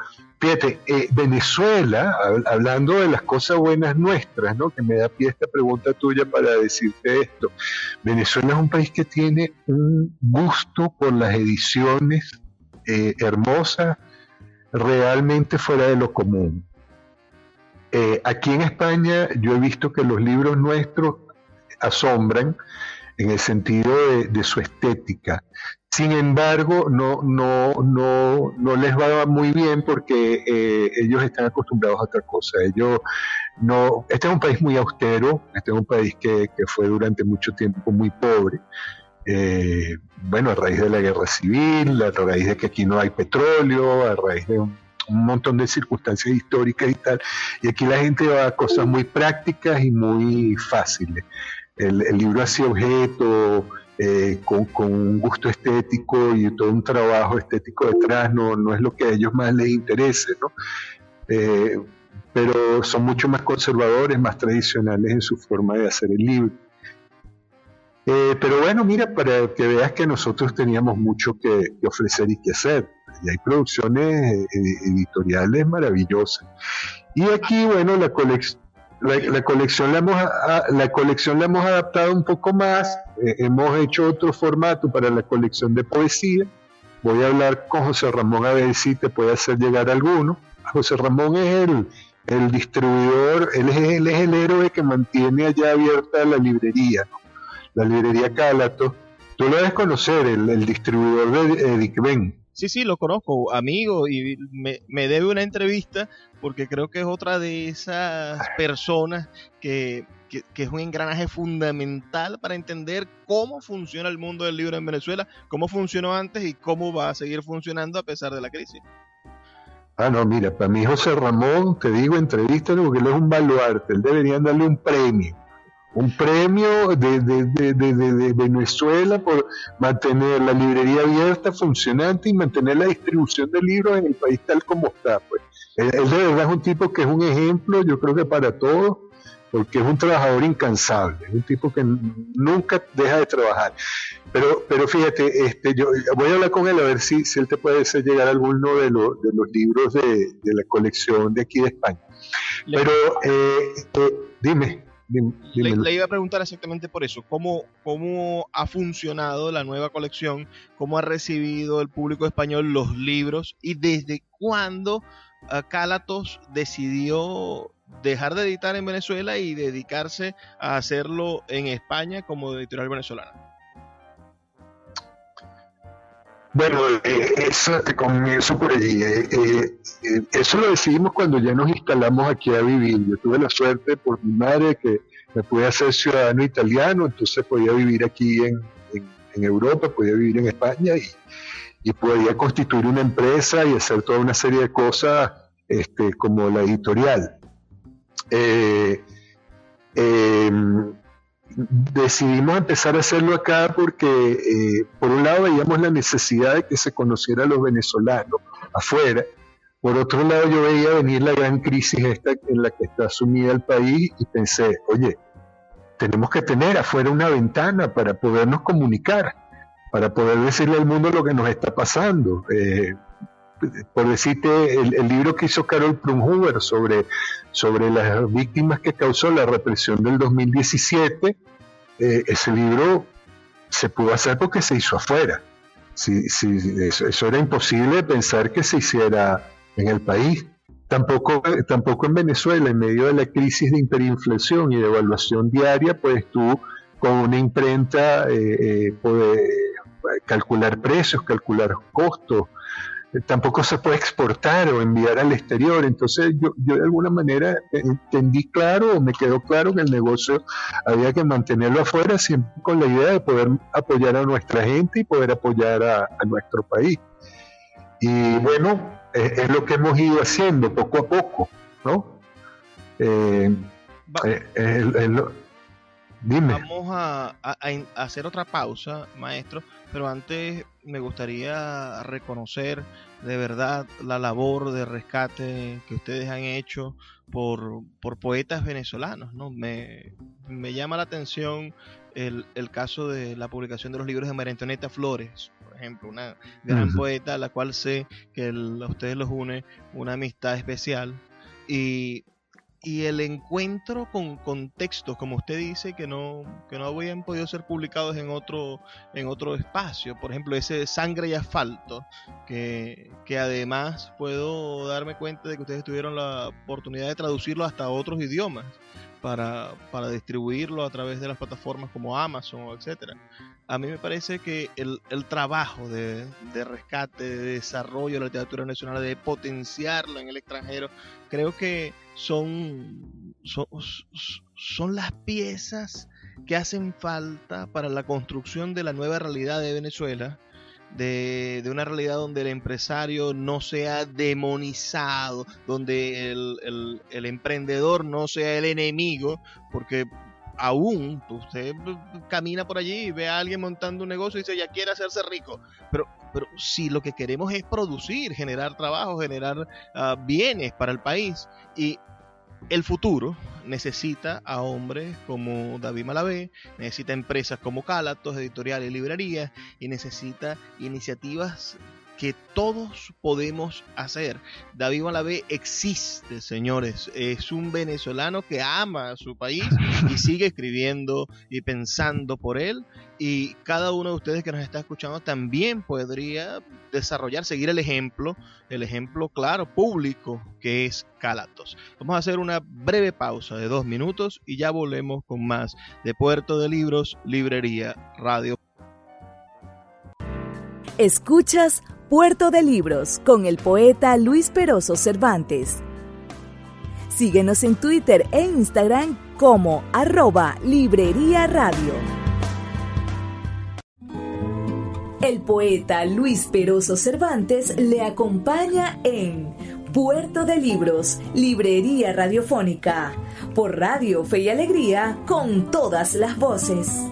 Fíjate, Venezuela, hablando de las cosas buenas nuestras, ¿no? Que me da pie esta pregunta tuya para decirte esto. Venezuela es un país que tiene un gusto por las ediciones hermosas, realmente fuera de lo común. Aquí en España yo he visto que los libros nuestros asombran en el sentido de su estética. Sin embargo, no les va muy bien porque ellos están acostumbrados a otra cosa. Este es un país muy austero, este es un país que fue durante mucho tiempo muy pobre. Bueno, a raíz de la guerra civil, a raíz de que aquí no hay petróleo, a raíz de un montón de circunstancias históricas y tal. Y aquí la gente va a cosas muy prácticas y muy fáciles. El libro así objeto, con un gusto estético y todo un trabajo estético detrás, no es lo que a ellos más les interese, ¿no? Pero son mucho más conservadores, más tradicionales en su forma de hacer el libro. Pero bueno, mira, para que veas que nosotros teníamos mucho que ofrecer y que hacer. Y hay producciones editoriales maravillosas. Y aquí, bueno, la colección la hemos adaptado un poco más. Hemos hecho otro formato para la colección de poesía. Voy a hablar con José Ramón a ver si te puede hacer llegar alguno. José Ramón es el distribuidor, él es el héroe que mantiene allá abierta la librería, ¿no? La librería Cálatos. Tú lo debes conocer, el distribuidor de Dicven. Sí, lo conozco, amigo, y me debe una entrevista porque creo que es otra de esas personas que es un engranaje fundamental para entender cómo funciona el mundo del libro en Venezuela, cómo funcionó antes y cómo va a seguir funcionando a pesar de la crisis. No, mira, para mí José Ramón, te digo, entrevístalo porque él es un baluarte, él deberían darle un premio de Venezuela por mantener la librería abierta, funcionante y mantener la distribución de libros en el país tal como está. Pues él de verdad es un tipo que es un ejemplo, yo creo que para todos, porque es un trabajador incansable, es un tipo que nunca deja de trabajar. Pero fíjate, yo voy a hablar con él a ver si él te puede hacer llegar alguno de los libros de la colección de aquí de España. Pero dime. Le iba a preguntar exactamente por eso, ¿cómo ha funcionado la nueva colección? ¿Cómo ha recibido el público español los libros? ¿Y desde cuándo Cálatos decidió dejar de editar en Venezuela y dedicarse a hacerlo en España como editorial venezolana? Bueno, comienzo por allí. Eso lo decidimos cuando ya nos instalamos aquí a vivir. Yo tuve la suerte por mi madre que me pude hacer ciudadano italiano, entonces podía vivir aquí en Europa, podía vivir en España y podía constituir una empresa y hacer toda una serie de cosas como la editorial. Decidimos empezar a hacerlo acá porque por un lado veíamos la necesidad de que se conociera a los venezolanos afuera, por otro lado yo veía venir la gran crisis esta en la que está sumida el país y pensé, oye, tenemos que tener afuera una ventana para podernos comunicar, para poder decirle al mundo lo que nos está pasando. Por decirte, el libro que hizo Carol Prunhuber sobre las víctimas que causó la represión del 2017, ese libro se pudo hacer porque se hizo afuera. Eso era imposible pensar que se hiciera en el país. Tampoco en Venezuela, en medio de la crisis de hiperinflación y de devaluación diaria, pues tú con una imprenta puedes calcular precios, calcular costos. Tampoco se puede exportar o enviar al exterior. Entonces yo de alguna manera entendí claro, o me quedó claro que el negocio había que mantenerlo afuera, siempre con la idea de poder apoyar a nuestra gente y poder apoyar a nuestro país. Y bueno, es lo que hemos ido haciendo poco a poco, ¿no? Dime. Vamos a hacer otra pausa, maestro, pero antes me gustaría reconocer de verdad la labor de rescate que ustedes han hecho por poetas venezolanos, ¿no? Me llama la atención el caso de la publicación de los libros de María Antonieta Flores, por ejemplo, una gran poeta a la cual sé que a ustedes los une una amistad especial, y el encuentro con textos, como usted dice, que no habían podido ser publicados en otro espacio. Por ejemplo, ese Sangre y Asfalto, que además puedo darme cuenta de que ustedes tuvieron la oportunidad de traducirlo hasta otros idiomas para distribuirlo a través de las plataformas como Amazon, etcétera. A mí me parece que el trabajo de rescate, de desarrollo de la literatura venezolana, de potenciarlo en el extranjero, creo que son las piezas que hacen falta para la construcción de la nueva realidad de Venezuela, de una realidad donde el empresario no sea demonizado, donde el emprendedor no sea el enemigo, porque aún usted camina por allí y ve a alguien montando un negocio y dice, ya quiere hacerse rico, pero si lo que queremos es producir, generar trabajo, generar bienes para el país, y el futuro necesita a hombres como David Malavé, necesita empresas como Cálatos, editoriales y librerías, y necesita iniciativas que todos podemos hacer. David Malavé existe, señores, es un venezolano que ama a su país y sigue escribiendo y pensando por él, y cada uno de ustedes que nos está escuchando también podría desarrollar, seguir el ejemplo claro, público, que es Cálatos. Vamos a hacer una breve pausa de 2 minutos y ya volvemos con más de Puerto de Libros, Librería Radio. Escuchas Puerto de Libros con el poeta Luis Peroso Cervantes. Síguenos en Twitter e Instagram como @Librería Radio. El poeta Luis Peroso Cervantes le acompaña en Puerto de Libros, Librería Radiofónica, por Radio Fe y Alegría, con todas las voces.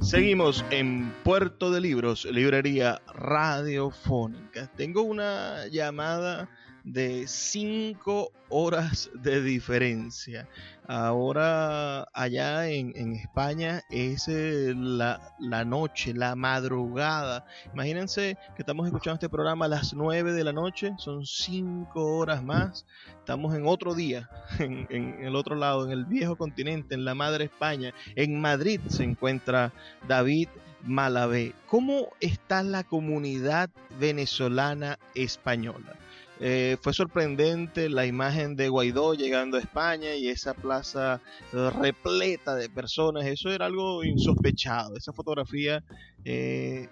Seguimos en Puerto de Libros, Librería Radiofónica. Tengo una llamada de 5 horas de diferencia. Ahora allá en España es la noche, la madrugada. Imagínense que estamos escuchando este programa a las 9 de la noche, son 5 horas más. Estamos en otro día, en el otro lado, en el viejo continente, en la madre España. En Madrid se encuentra David Malavé. ¿Cómo está la comunidad venezolana española? Fue sorprendente la imagen de Guaidó llegando a España y esa plaza repleta de personas. Eso era algo insospechado. Esa fotografía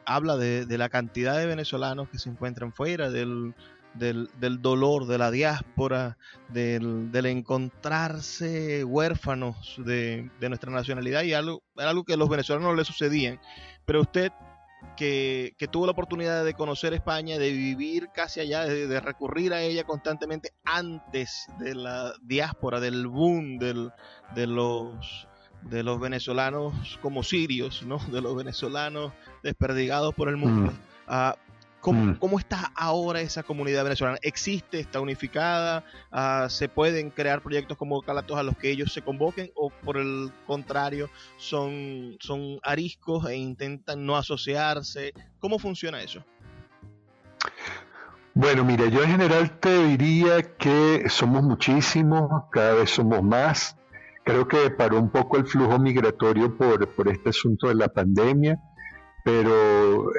habla de la cantidad de venezolanos que se encuentran fuera, del dolor, de la diáspora, del encontrarse huérfanos de nuestra nacionalidad, y algo que a los venezolanos no les sucedían. Pero usted, que tuvo la oportunidad de conocer España, de vivir casi allá, de recurrir a ella constantemente antes de la diáspora, del boom de los venezolanos como sirios, ¿no? De los venezolanos desperdigados por el mundo. ¿Cómo está ahora esa comunidad venezolana? ¿Existe? ¿Está unificada? ¿Se pueden crear proyectos como Cálatos a los que ellos se convoquen? ¿O por el contrario son ariscos e intentan no asociarse? ¿Cómo funciona eso? Bueno, mira, yo en general te diría que somos muchísimos, cada vez somos más. Creo que paró un poco el flujo migratorio por este asunto de la pandemia, pero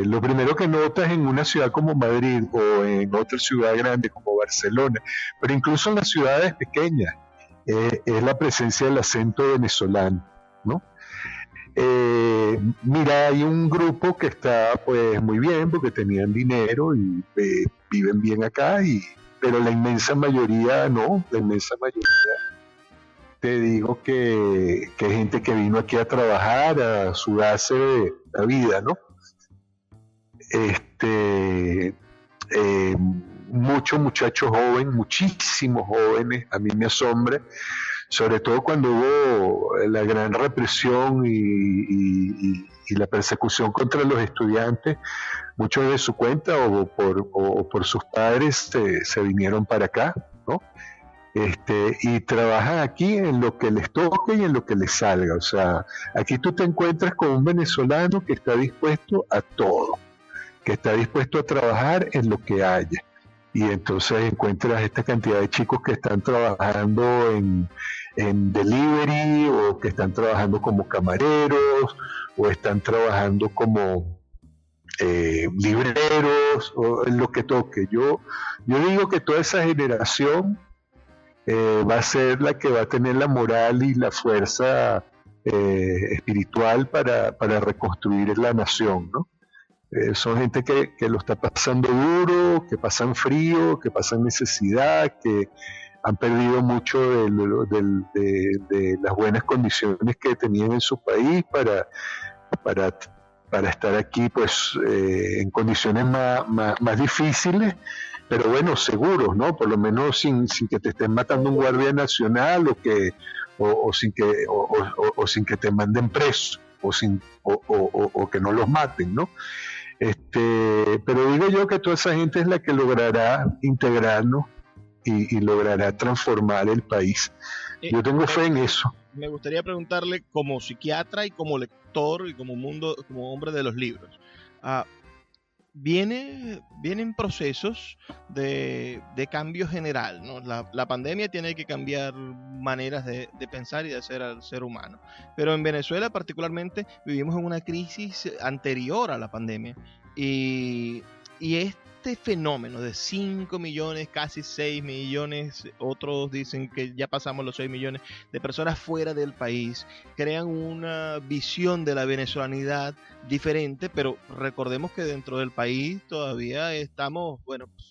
lo primero que notas en una ciudad como Madrid o en otra ciudad grande como Barcelona, pero incluso en las ciudades pequeñas, es la presencia del acento venezolano, ¿no? Mira, hay un grupo que está pues muy bien porque tenían dinero y viven bien acá, pero la inmensa mayoría no, la inmensa mayoría te digo que hay gente que vino aquí a trabajar, a sudarse la vida, ¿no? Muchos muchachos jóvenes, muchísimos jóvenes, a mí me asombra, sobre todo cuando hubo la gran represión y la persecución contra los estudiantes, muchos de su cuenta o por sus padres se vinieron para acá, ¿no? Y trabajan aquí en lo que les toque y en lo que les salga. O sea, aquí tú te encuentras con un venezolano que está dispuesto a todo, que está dispuesto a trabajar en lo que haya. Y entonces encuentras esta cantidad de chicos que están trabajando en delivery, o que están trabajando como camareros, o están trabajando como libreros, o en lo que toque. Yo digo que toda esa generación va a ser la que va a tener la moral y la fuerza espiritual para reconstruir la nación, ¿no? Son gente que lo está pasando duro, que pasan frío, que pasan necesidad, que han perdido mucho de las buenas condiciones que tenían en su país para estar aquí pues en condiciones más difíciles, pero bueno, seguros, ¿no? Por lo menos sin que te estén matando un guardia nacional o sin que te manden preso o que no los maten, ¿no? Pero digo yo que toda esa gente es la que logrará integrarnos y logrará transformar el país. Yo tengo fe en eso. Me gustaría preguntarle, como psiquiatra y como lector y como hombre de los libros, vienen procesos de cambio general, ¿no? La pandemia tiene que cambiar maneras de pensar y de hacer al ser humano, pero en Venezuela particularmente vivimos en una crisis anterior a la pandemia y este fenómeno de 5 millones, casi 6 millones, otros dicen que ya pasamos los 6 millones de personas fuera del país, crean una visión de la venezolanidad diferente, pero recordemos que dentro del país todavía estamos,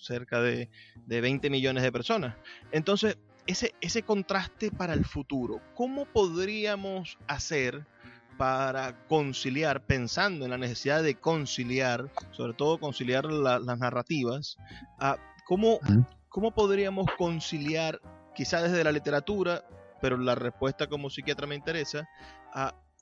cerca de 20 millones de personas. Entonces, ese contraste para el futuro, ¿cómo podríamos hacer para conciliar, pensando en la necesidad de conciliar, sobre todo conciliar las narrativas? ¿Cómo podríamos conciliar, quizá desde la literatura, pero la respuesta como psiquiatra me interesa,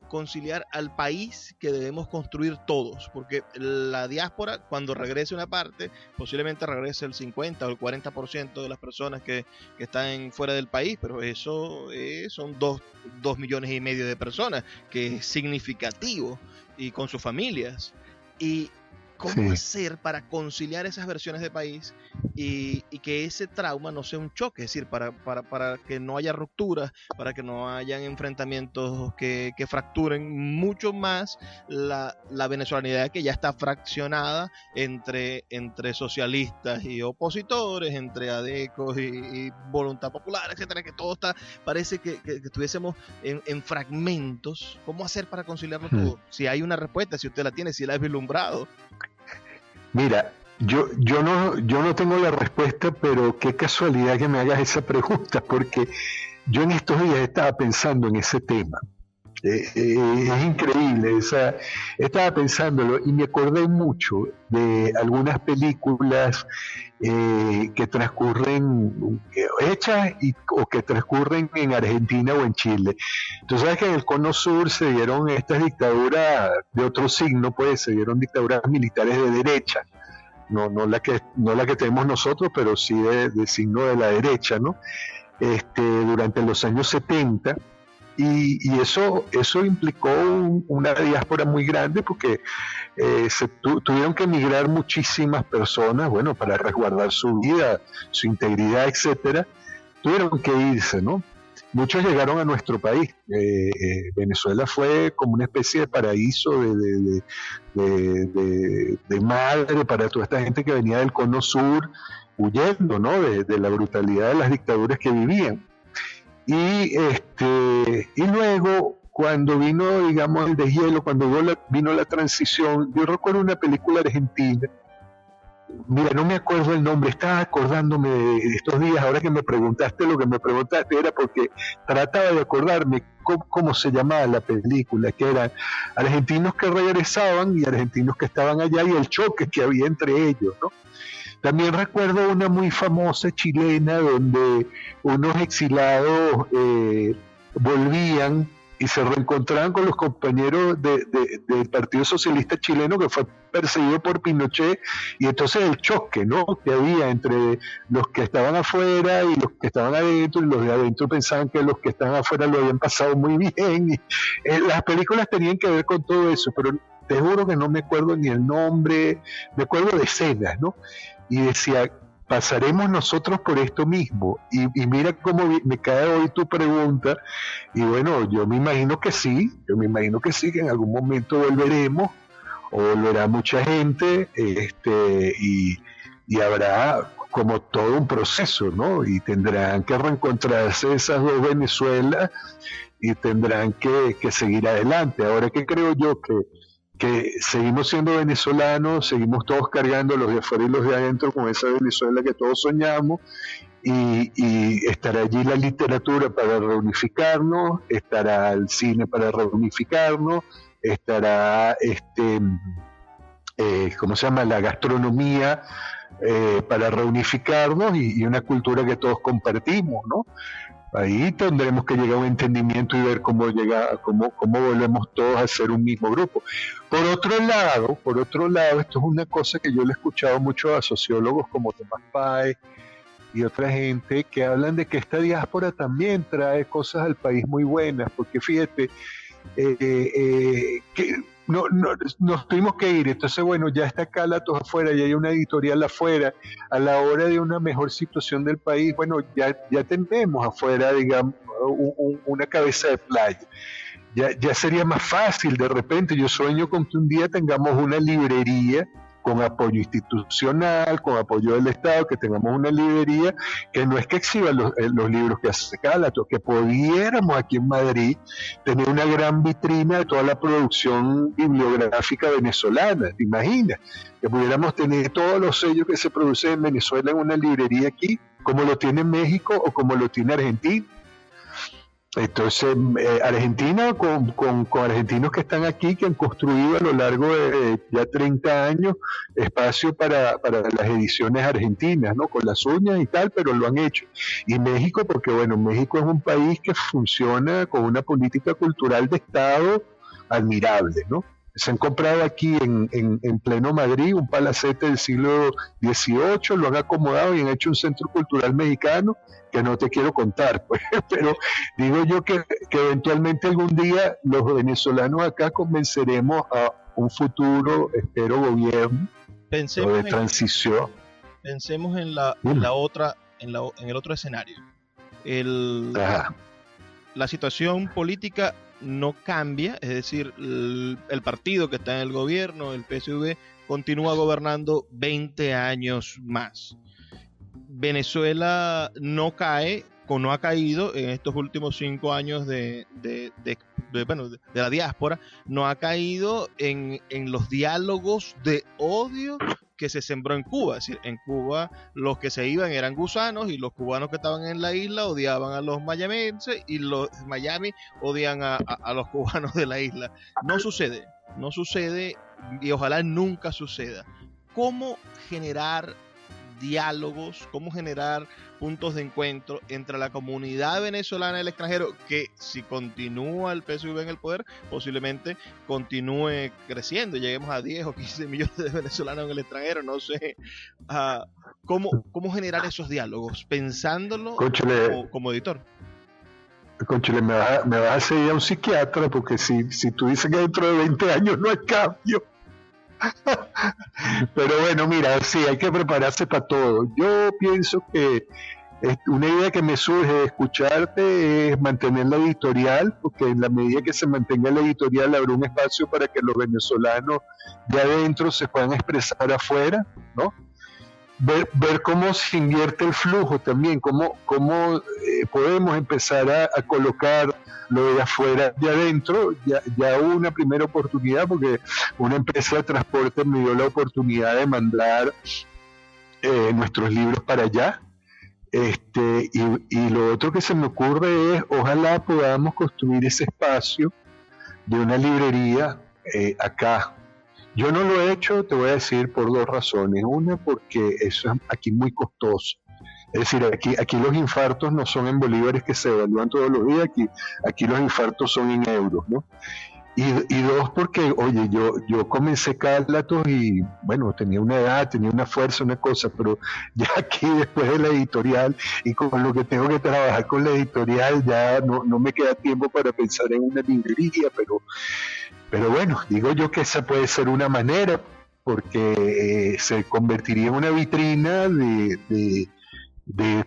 conciliar al país que debemos construir todos? Porque la diáspora, cuando regrese una parte, posiblemente regrese el 50 o el 40% de las personas que están fuera del país, pero eso son 2 millones y medio de personas, que es significativo, y con sus familias. Y ¿cómo hacer para conciliar esas versiones de país y que ese trauma no sea un choque? Es decir, para que no haya rupturas, para que no hayan enfrentamientos que fracturen mucho más la venezolanidad, que ya está fraccionada entre socialistas y opositores, entre adecos y voluntad popular, etcétera, que todo parece que estuviésemos en fragmentos. ¿Cómo hacer para conciliarlo todo? Si hay una respuesta, si usted la tiene, si la ha vislumbrado. Mira, yo no tengo la respuesta, pero qué casualidad que me hagas esa pregunta, porque yo en estos días estaba pensando en ese tema. Es increíble, estaba pensándolo y me acordé mucho de algunas películas que transcurren hechas o que transcurren en Argentina o en Chile. Tú sabes que en el Cono Sur se dieron estas dictaduras de otro signo, pues se dieron dictaduras militares de derecha, no la que tenemos nosotros, pero sí de signo de la derecha, ¿no? Durante los años 70. Y eso implicó una diáspora muy grande, porque tuvieron que emigrar muchísimas personas, para resguardar su vida, su integridad, etcétera. Tuvieron que irse, ¿no? muchos llegaron a nuestro país. Venezuela fue como una especie de paraíso de madre para toda esta gente que venía del cono sur, huyendo, ¿no?, de la brutalidad de las dictaduras que vivían. Y luego, cuando vino, digamos, el deshielo, cuando vino la transición, yo recuerdo una película argentina. Mira, no me acuerdo el nombre, estaba acordándome de estos días, ahora que me preguntaste lo que me preguntaste, era porque trataba de acordarme cómo se llamaba la película, que eran argentinos que regresaban y argentinos que estaban allá y el choque que había entre ellos, ¿no? También recuerdo una muy famosa chilena donde unos exilados volvían y se reencontraban con los compañeros del Partido Socialista Chileno, que fue perseguido por Pinochet, y entonces el choque, ¿no?, que había entre los que estaban afuera y los que estaban adentro, y los de adentro pensaban que los que estaban afuera lo habían pasado muy bien. Y, las películas tenían que ver con todo eso, pero te juro que no me acuerdo ni el nombre, me acuerdo de escenas, ¿no? Y decía, pasaremos nosotros por esto mismo. Y mira cómo me cae hoy tu pregunta, y bueno, yo me imagino que sí, que en algún momento volveremos, o volverá mucha gente, y habrá como todo un proceso, ¿no? Y tendrán que reencontrarse esas dos Venezuelas y tendrán que seguir adelante. Ahora, ¿qué creo yo? Que seguimos siendo venezolanos, seguimos todos cargando, los de afuera y los de adentro, con esa Venezuela que todos soñamos, y estará allí la literatura para reunificarnos, estará el cine para reunificarnos, estará ¿cómo se llama?, la gastronomía para reunificarnos, y una cultura que todos compartimos, ¿no? Ahí tendremos que llegar a un entendimiento y ver cómo volvemos todos a ser un mismo grupo. Por otro lado, esto es una cosa que yo le he escuchado mucho a sociólogos como Tomás Páez y otra gente, que hablan de que esta diáspora también trae cosas al país muy buenas, porque fíjate, que nos tuvimos que ir, entonces bueno, ya está Cálatos afuera, ya hay una editorial afuera, a la hora de una mejor situación del país, bueno, ya tenemos afuera, digamos, una cabeza de playa, ya sería más fácil. De repente yo sueño con que un día tengamos una librería con apoyo institucional, con apoyo del Estado, que tengamos una librería que no es que exhiba los libros que hace Cálatos, que pudiéramos aquí en Madrid tener una gran vitrina de toda la producción bibliográfica venezolana. ¿Te imaginas? Que pudiéramos tener todos los sellos que se producen en Venezuela en una librería aquí, como lo tiene México o como lo tiene Argentina. Entonces, Argentina con argentinos que están aquí, que han construido a lo largo de ya 30 años espacio para las ediciones argentinas, ¿no? Con las uñas y tal, pero lo han hecho. Y México, porque bueno, México es un país que funciona con una política cultural de Estado admirable, ¿no? Se han comprado aquí en pleno Madrid un palacete del siglo XVIII, lo han acomodado y han hecho un centro cultural mexicano que no te quiero contar, pues, pero digo yo que eventualmente algún día los venezolanos acá convenceremos a un futuro, espero, gobierno de transición. Pensemos en el otro escenario. La situación política no cambia, es decir, el partido que está en el gobierno, el PSV, continúa gobernando 20 años más. Venezuela no ha caído en estos últimos 5 años de la diáspora, no ha caído en los diálogos de odio que se sembró en Cuba. Es decir, en Cuba los que se iban eran gusanos, y los cubanos que estaban en la isla odiaban a los mayamenses, y los Miami odian a los cubanos de la isla. No sucede, y ojalá nunca suceda. ¿Cómo generar diálogos, cómo generar puntos de encuentro entre la comunidad venezolana y el extranjero, que si continúa el PSV en el poder, posiblemente continúe creciendo, lleguemos a 10 o 15 millones de venezolanos en el extranjero? No sé, ¿cómo generar esos diálogos? Pensándolo como editor. Conchale, me vas a seguir a un psiquiatra, porque si tú dices que dentro de 20 años no hay cambio. Pero bueno, mira, sí, hay que prepararse para todo. Yo pienso que Una idea que me surge de escucharte es mantener la editorial, porque en la medida que se mantenga la editorial habrá un espacio para que los venezolanos de adentro se puedan expresar afuera, ¿no? Ver cómo se invierte el flujo también, cómo podemos empezar a colocar lo de afuera de adentro. Ya hubo una primera oportunidad porque una empresa de transporte me dio la oportunidad de mandar nuestros libros para allá. Y lo otro que se me ocurre es, ojalá podamos construir ese espacio de una librería acá. Yo no lo he hecho, te voy a decir, por dos razones. Una, porque eso es aquí muy costoso. Es decir, aquí los infartos no son en bolívares que se evalúan todos los días, aquí los infartos son en euros, ¿no? Y dos, porque, oye, yo comencé Cálatos y, bueno, tenía una edad, tenía una fuerza, una cosa, pero ya aquí después de la editorial y con lo que tengo que trabajar con la editorial, ya no me queda tiempo para pensar en una librería, pero bueno, digo yo que esa puede ser una manera, porque se convertiría en una vitrina de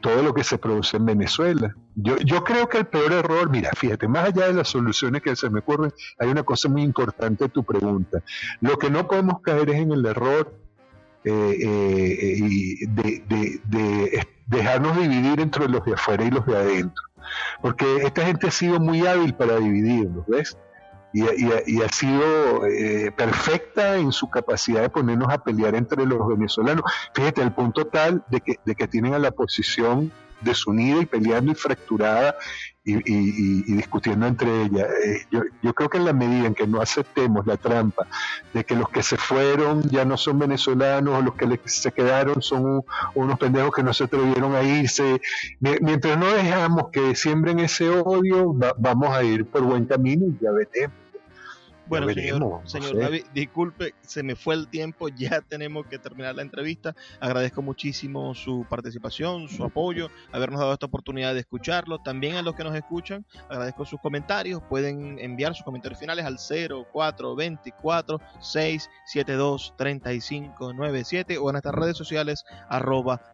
todo lo que se produce en Venezuela. Yo creo que el peor error, mira, fíjate, más allá de las soluciones que se me ocurren, hay una cosa muy importante en tu pregunta. Lo que no podemos caer es en el error de dejarnos dividir entre los de afuera y los de adentro. Porque esta gente ha sido muy hábil para dividirnos, ¿ves? Y ha sido perfecta en su capacidad de ponernos a pelear entre los venezolanos. Fíjate, al punto tal de que tienen a la oposición desunida y peleando y fracturada y discutiendo entre ellas. Yo creo que en la medida en que no aceptemos la trampa de que los que se fueron ya no son venezolanos, o los que se quedaron son unos pendejos que no se atrevieron a irse, mientras no dejamos que siembren ese odio, vamos a ir por buen camino y ya veremos. Bueno, señor David, disculpe, se me fue el tiempo, ya tenemos que terminar la entrevista. Agradezco muchísimo su participación, su apoyo, habernos dado esta oportunidad de escucharlo. También a los que nos escuchan, agradezco sus comentarios. Pueden enviar sus comentarios finales al 0424-672-3597 o en nuestras redes sociales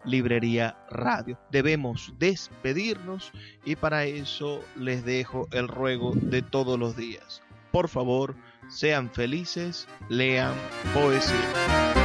@librería radio. Debemos despedirnos y para eso les dejo el ruego de todos los días. Por favor, sean felices, lean poesía.